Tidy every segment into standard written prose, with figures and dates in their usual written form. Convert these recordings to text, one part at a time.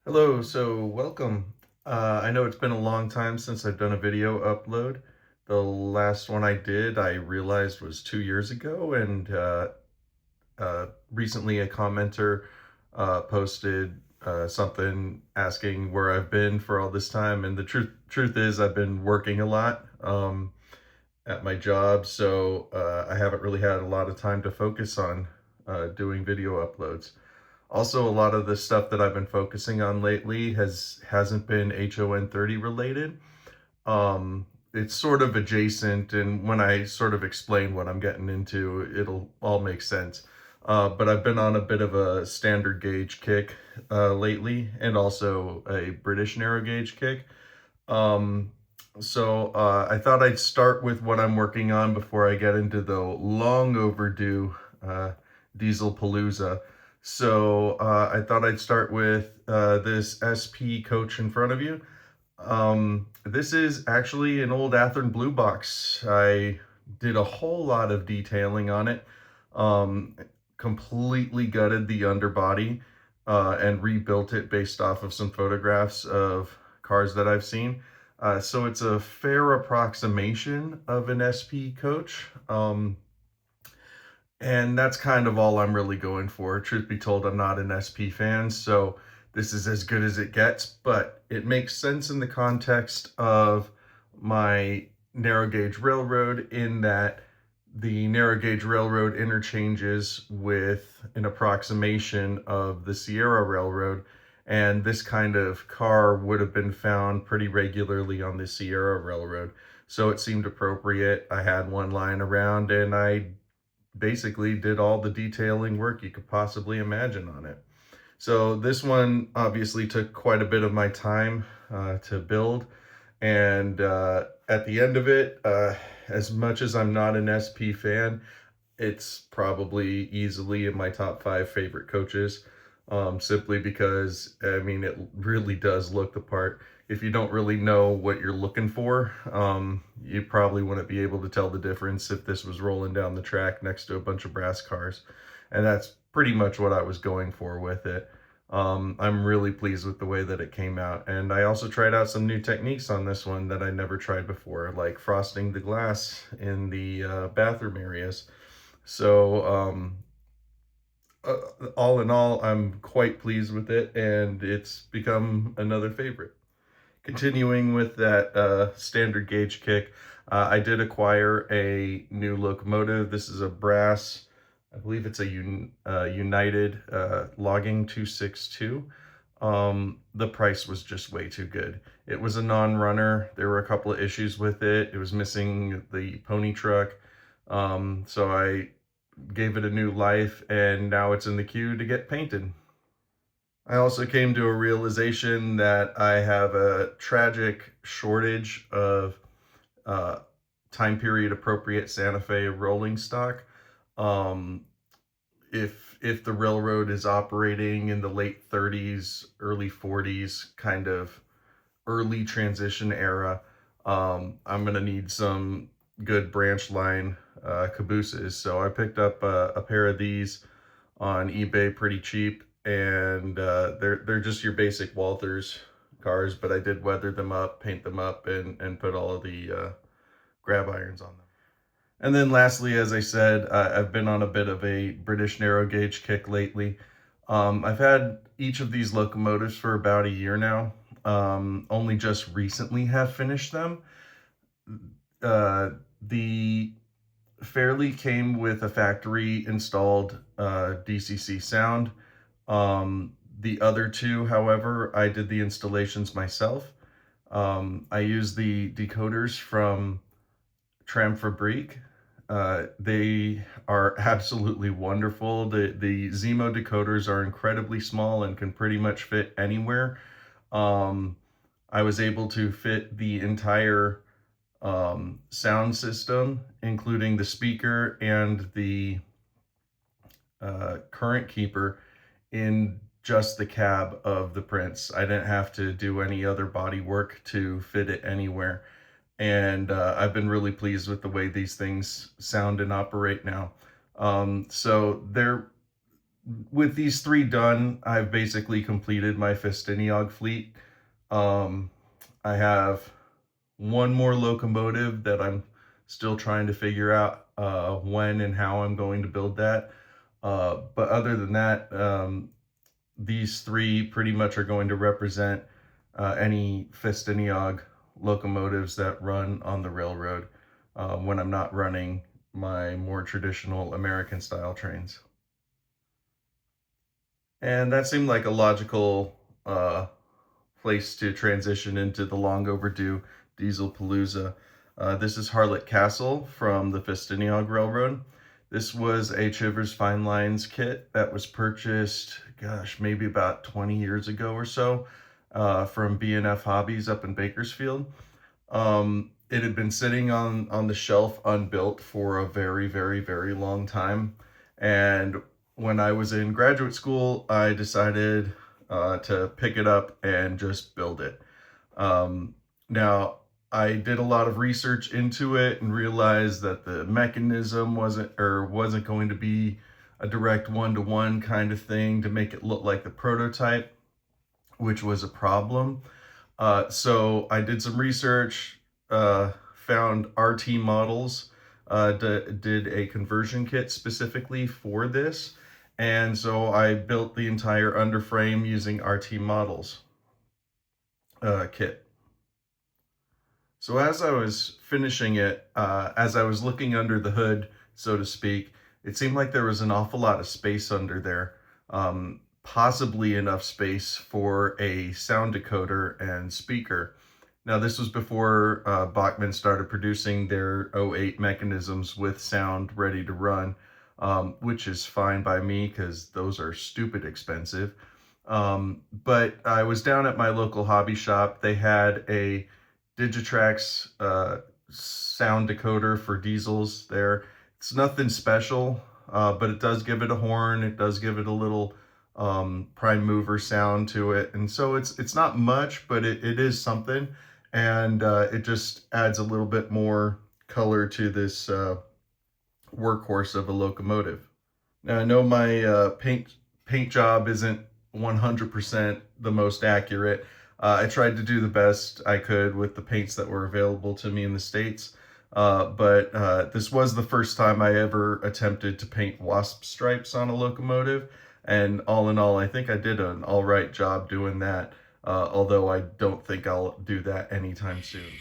Hello, so welcome. I know it's been a long time since I've done a video upload. The last one I did, I realized was 2 years ago, and recently a commenter posted something asking where I've been for all this time, and the truth is I've been working a lot at my job, so I haven't really had a lot of time to focus on doing video uploads. Also, a lot of the stuff that I've been focusing on lately hasn't been HON30 related. It's sort of adjacent, and when I sort of explain what I'm getting into, it'll all make sense. But I've been on a bit of a standard gauge kick lately, and also a British narrow gauge kick. I thought I'd start with what I'm working on before I get into the long overdue Dieselpalooza. I thought I'd start with this SP coach in front of you. This is actually an old Athearn Blue box. I did a whole lot of detailing on it. Um, Completely gutted the underbody and rebuilt it based off of some photographs of cars that I've seen. So it's a fair approximation of an SP coach. And that's kind of all I'm really going for. Truth be told, I'm not an SP fan, so this is as good as it gets, but it makes sense in the context of my narrow gauge railroad, in that the narrow gauge railroad interchanges with an approximation of the Sierra Railroad, and this kind of car would have been found pretty regularly on the Sierra Railroad. So it seemed appropriate. I had one lying around, and I basically did all the detailing work you could possibly imagine on it. So this one obviously took quite a bit of my time to build, and at the end of it, as much as I'm not an SP fan, it's probably easily in my top 5 favorite coaches, simply because, I mean, it really does look the part. If you don't really know what you're looking for, you probably wouldn't be able to tell the difference if this was rolling down the track next to a bunch of brass cars. And that's pretty much what I was going for with it. I'm really pleased with the way that it came out. And I also tried out some new techniques on this one that I never tried before, like frosting the glass in the bathroom areas. So all in all, I'm quite pleased with it, and it's become another favorite. Continuing with that standard gauge kick, I did acquire a new locomotive. This is a brass, I believe it's a United logging 262. The price was just way too good. It was a non-runner. There were a couple of issues with it. It was missing the pony truck. So I gave it a new life, and now it's in the queue to get painted. I also came to a realization that I have a tragic shortage of uh, time period appropriate Santa Fe rolling stock. Um, if the railroad is operating in the late 30s, early 40s, kind of early transition era, I'm gonna need some good branch line cabooses. So I picked up a pair of these on eBay pretty cheap, and they're just your basic Walthers cars, but I did weather them up, paint them up, and put all of the grab irons on them. And then lastly, as I said, I've been on a bit of a British narrow gauge kick lately. I've had each of these locomotives for about a year now. Only just recently have finished them. The Fairly came with a factory installed DCC sound. The other two, however, I did the installations myself. I used the decoders from Tram Fabrique. They are absolutely wonderful. The Zemo decoders are incredibly small and can pretty much fit anywhere. Um, I was able to fit the entire sound system, including the speaker and the current keeper, in just the cab of the Prince. I didn't have to do any other body work to fit it anywhere. And I've been really pleased with the way these things sound and operate now. So they're with these three done, I've basically completed my Festiniog fleet. Um, I have one more locomotive that I'm still trying to figure out when and how I'm going to build that. But other than that, these three pretty much are going to represent any Festiniog locomotives that run on the railroad when I'm not running my more traditional American style trains. And that seemed like a logical place to transition into the long overdue Dieselpalooza. This is Harlot Castle from the Festiniog Railroad. This was a Chivers Fine Lines kit that was purchased, gosh, maybe about 20 years ago or so from B&F Hobbies up in Bakersfield. It had been sitting on the shelf unbuilt for a very, very, very long time. And when I was in graduate school, I decided to pick it up and just build it. Now, I did a lot of research into it and realized that the mechanism wasn't going to be a direct one-to-one kind of thing to make it look like the prototype, which was a problem. So I did some research, found RT models, did a conversion kit specifically for this. And so I built the entire underframe using RT models kit. So as I was finishing it, as I was looking under the hood, so to speak, it seemed like there was an awful lot of space under there. Possibly enough space for a sound decoder and speaker. Now, this was before Bachmann started producing their '08 mechanisms with sound ready to run, which is fine by me because those are stupid expensive. But I was down at my local hobby shop. They had a Digitrax sound decoder for diesels there. It's nothing special, but it does give it a horn. It does give it a little prime mover sound to it. And so it's not much, but it is something. And it just adds a little bit more color to this workhorse of a locomotive. Now I know my paint job isn't 100% the most accurate. I tried to do the best I could with the paints that were available to me in the States. But this was the first time I ever attempted to paint wasp stripes on a locomotive. And all in all, I think I did an all right job doing that, although I don't think I'll do that anytime soon.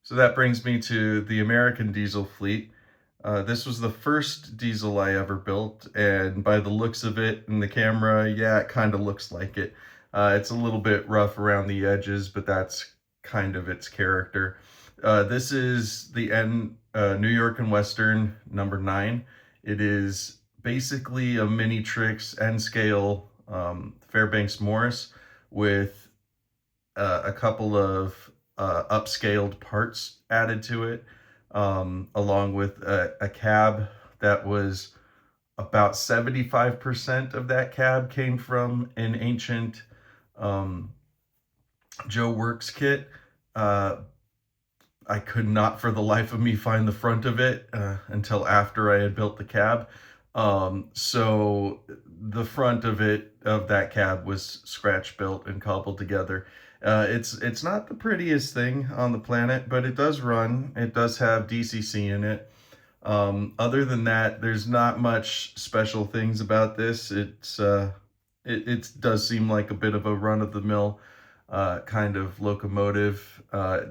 So that brings me to the American diesel fleet. This was the first diesel I ever built, and by the looks of it in the camera, yeah, it kind of looks like it. It's a little bit rough around the edges, but that's kind of its character. This is the New York and Western number 9. It is basically a mini Trix N scale Fairbanks Morris with a couple of upscaled parts added to it. along with a cab that was about 75% of that cab came from an ancient um, Joe Works kit. Uh, I could not for the life of me find the front of it until after I had built the cab. So the front of it, of that cab, was scratch built and cobbled together. It's not the prettiest thing on the planet, but it does run. It does have DCC in it. Other than that, there's not much special things about this. It does seem like a bit of a run of the mill kind of locomotive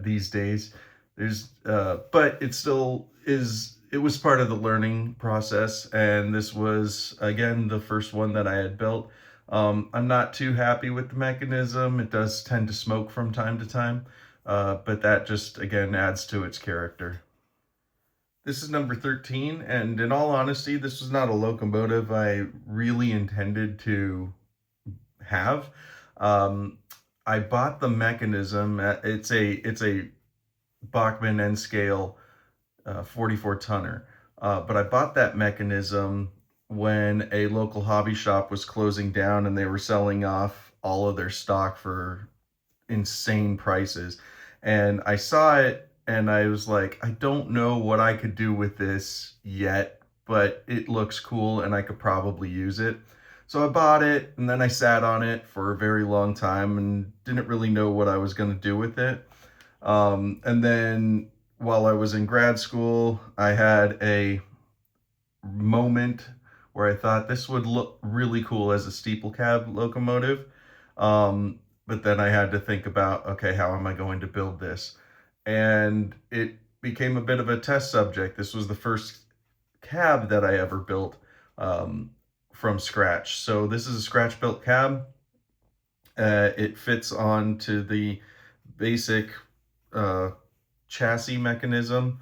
these days. But it still is. It was part of the learning process, and this was again the first one that I had built. I'm not too happy with the mechanism. It does tend to smoke from time to time, but that just again adds to its character. This is number 13, and in all honesty, this was not a locomotive I really intended to have. Um, I bought the mechanism. It's a Bachmann N scale 44 tonner, but I bought that mechanism when a local hobby shop was closing down and they were selling off all of their stock for insane prices. And I saw it and I was like, I don't know what I could do with this yet, but it looks cool and I could probably use it. So I bought it and then I sat on it for a very long time and didn't really know what I was going to do with it. And then while I was in grad school, I had a moment where I thought this would look really cool as a steeple cab locomotive. But then I had to think about, okay, how am I going to build this? And it became a bit of a test subject. This was the first cab that I ever built from scratch. So this is a scratch built cab. It fits onto the basic uh, chassis mechanism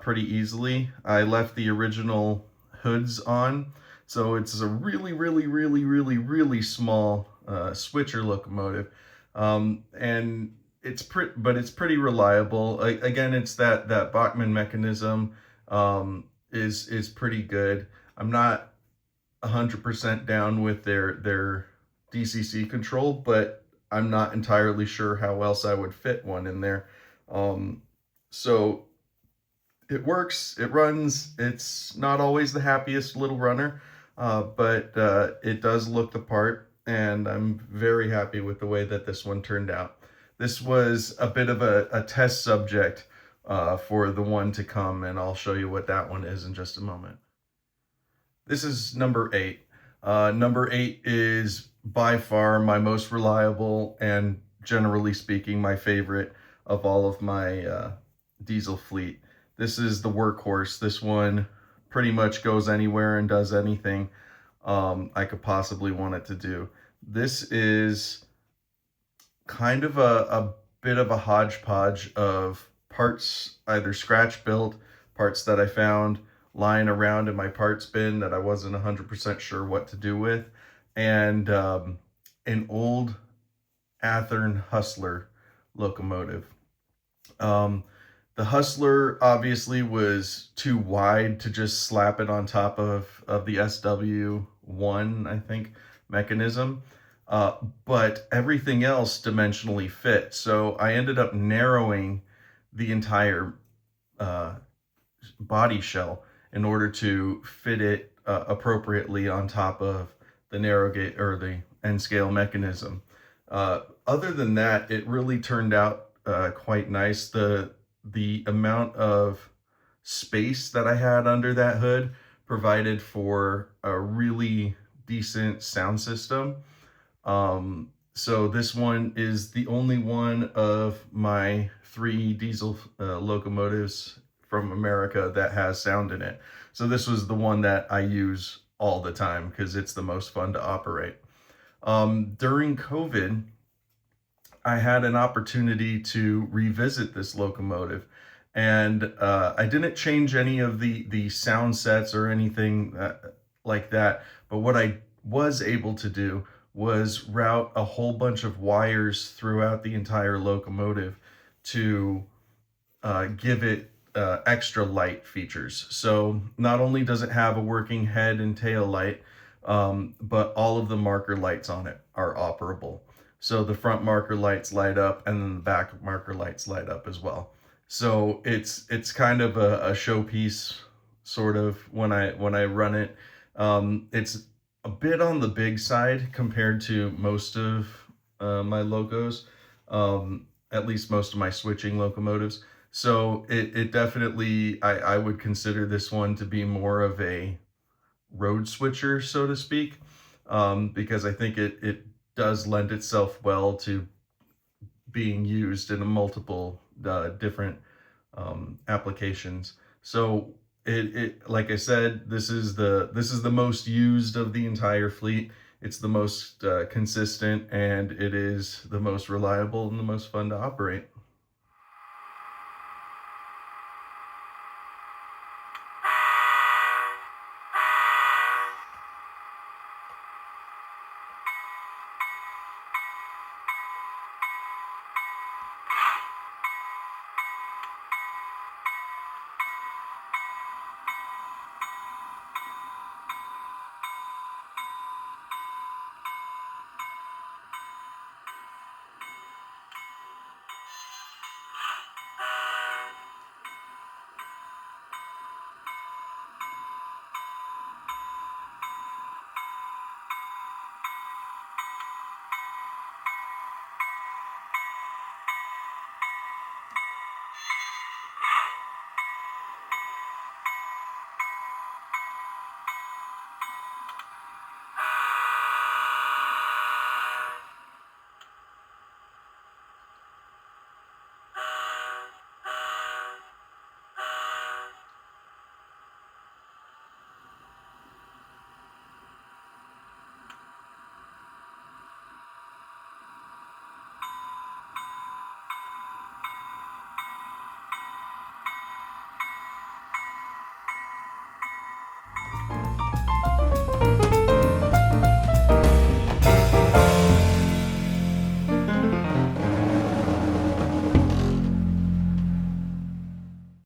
pretty easily. I left the original hoods on, so it's a really small switcher locomotive, and it's pretty reliable. Again, it's that Bachmann mechanism is pretty good. I'm not 100% down with their DCC control, but I'm not entirely sure how else I would fit one in there. So it works, it runs. It's not always the happiest little runner, but it does look the part, and I'm very happy with the way that this one turned out. This was a bit of a test subject for the one to come, and I'll show you what that one is in just a moment. This is number 8. Number 8 is by far my most reliable and, generally speaking, my favorite of all of my diesel fleet. This is the workhorse. This one pretty much goes anywhere and does anything I could possibly want it to do. This is kind of a bit of a hodgepodge of parts, either scratch built, parts that I found lying around in my parts bin that I wasn't 100% sure what to do with, and an old Athearn Hustler locomotive. The Hustler obviously was too wide to just slap it on top of the SW1, I think, mechanism. But everything else dimensionally fit. So I ended up narrowing the entire body shell in order to fit it appropriately on top of the narrow gauge or the N scale mechanism. Other than that, it really turned out quite nice. The amount of space that I had under that hood provided for a really decent sound system. So this one is the only one of my 3 diesel locomotives from America that has sound in it. So this was the one that I use all the time because it's the most fun to operate. During COVID, I had an opportunity to revisit this locomotive, and I didn't change any of the sound sets or anything like that. But what I was able to do was route a whole bunch of wires throughout the entire locomotive to give it extra light features. So not only does it have a working head and tail light, but all of the marker lights on it are operable. So the front marker lights light up, and then the back marker lights light up as well. So it's kind of a showpiece, sort of, when I run it. It's a bit on the big side compared to most of my locos, at least most of my switching locomotives. So it definitely, I would consider this one to be more of a road switcher, so to speak, because I think it does lend itself well to being used in multiple different applications. So it like I said, this is the most used of the entire fleet. It's the most consistent, and it is the most reliable and the most fun to operate.